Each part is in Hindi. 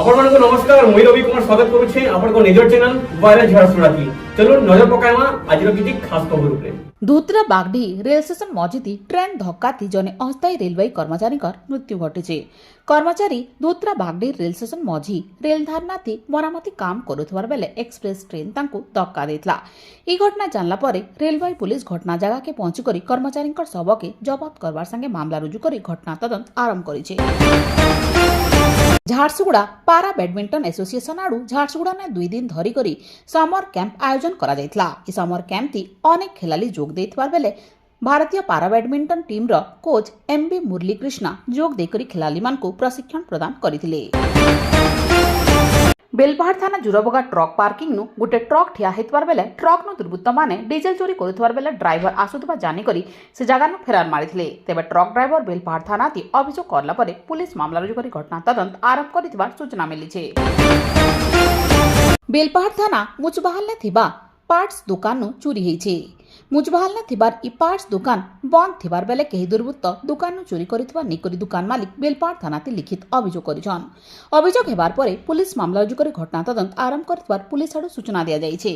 ଆପଣମାନଙ୍କୁ ନମସ୍କାର ମୁଇଁ ରବି କୁମାର ସ୍ୱାଗତ କରୁଛେ ଆପଣଙ୍କ ନିଜର ଚ୍ୟାନେଲ ଭାଇରାଲ ଝାରସୁଗୁଡାକି ଚलो ନଜର ପକାଇବା ଆଜିର କିଛି ଖାସ୍ ଖବର ଉପରେ। ଧୁତ୍ରା ବାଗଡି ରେଳ ଷ୍ଟେସନ ମଝିତି ଟ୍ରେନ୍ ଧକ୍କାତି ଜଣେ ଅସ୍ଥାୟୀ ରେଳବାଇ କର୍ମଚାରୀଙ୍କର ମୃତ୍ୟୁ ଘଟିଛି। କର୍ମଚାରୀ ଧୁତ୍ରା ବାଗଡି ରେଳ ଷ୍ଟେସନ ମଝି ରେଳ ଧାରଣାତି ମରାମତି କାମ କରୁଥିବାର ବେଲେ ଏକ୍ସପ୍ରେସ ଟ୍ରେନ୍ ତାଙ୍କୁ ଧକ୍କା ଦେଇଥିଲା। ଏହି ଘଟଣା ଜାଣିଲା ପରେ ରେଳବାଇ ପୁଲିସ ଘଟଣା ଜାଗାକେ ପହଞ୍ଚିକରି କର୍ମଚାରୀଙ୍କର ଶବକେ ଜବତ କରବାର ସାଙ୍ଗେ ମାମଲା ରୁଜୁ କରି ଘଟଣା ତଦନ୍ତ ଆରମ୍ଭ କରିছে। ঝারসুগুড়া পারা ব্যাডমিন্টন এসোসিয়েসন আড়ু ঝারসুগুড়া 2 দিন ধরি করি সমর ক্যাম্প আয়োজন করা যাইতলা। এই সমর ক্যাম্পটি অনেক খেলালি যোগ দেইতবার বেলে भारतीय पारा बैडमिंटन टीम रो कोच एमबी मुरली कृष्णा जोग देकरी खिलाड़ी मानकु प्रशिक्षण प्रदान करिथिले। बेलपाहाड़ थाना जुरबगा ट्रक पार्किंग नु गुटे ट्रक ठिया हेतबार बेले ट्रक नु दुर्बृत्त माने डीजेल चोरी करुथबार बेले ड्राइवर आसुथबा जानि करी से जगह नु फेरार मारिथिले। तेबे ट्रक ड्राइवर बेलपाहाड़ थाना ती अभियोग करला परे पुलिस मामला रुजु करी घटना तदंत आरंभ करिथिबार सूचना मिलिछे। बेलपाहाड़ थाना मुचबाहाल ने थिबा पार्ट्स दुकान नु चोरी हेइछे। मुचबाहाल ने थिबार इ पार्ट्स दुकान बंद थिबार बेले केही दुर्बृत्त दुकान नु चोरी करिथिबा निकरी दुकान मालिक बेलपाहाड़ थाना ती लिखित अभियोग करिछन। अभियोग हेबार परे पुलिस मामला रुजु करी घटना तदंत आरंभ करथिबार पुलिस आडु सूचना दिया जाइछे।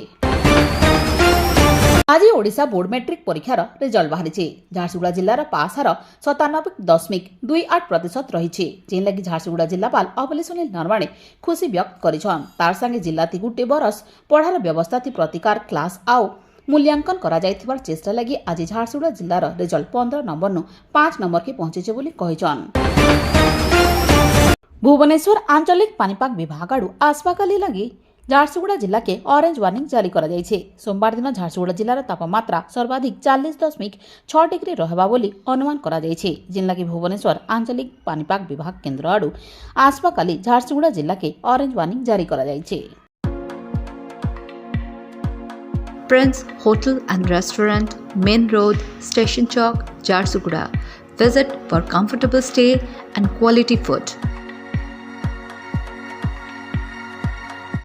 आज ओडिशा बोर्ड मैट्रिक परीक्षार रिजल्ट बाहरी। झारसुगुड़ा जिल्लार पास हार 97.28% रही। जेन लगी झारसुगुड़ा जिल्लापाल अबली सुनील नरवाणे खुशी व्यक्त करिछन। तार संगे जिल्ला ती गुटे बरस पढ़ार व्यवस्था ती प्रतिकार क्लास आउ मूल्यांकन करा जाइथिबार चेष्टा लगी आज झारसुगुड़ा जिल्लार रिजल्ट 15 नंबर नु 5 नंबर के पहुंचेছে बोली कहिछन। भुवनेश्वर आंचलिक पानीपाग विभाग आडु आसपाकाली लगी झारसुगुड़ा जिला के ऑरेंज वार्निंग जारी करा जाइछे। सोमवार दिन झारसुगुड़ा जिलार तापमात्रा सर्वाधिक 40.6 डिग्री रहबा बोली अनुमान करा जाइछे। जिन लगी भुवनेश्वर आंचलिक पानीपाग विभाग केंद्र आडु आसपाकाली झारसुगुड़ा जिला के ऑरेंज वार्निंग जारी करा जाइछे। Prince Hotel and Restaurant, Main Road, Station Chowk, Jharsuguda. Visit for comfortable stay and quality food.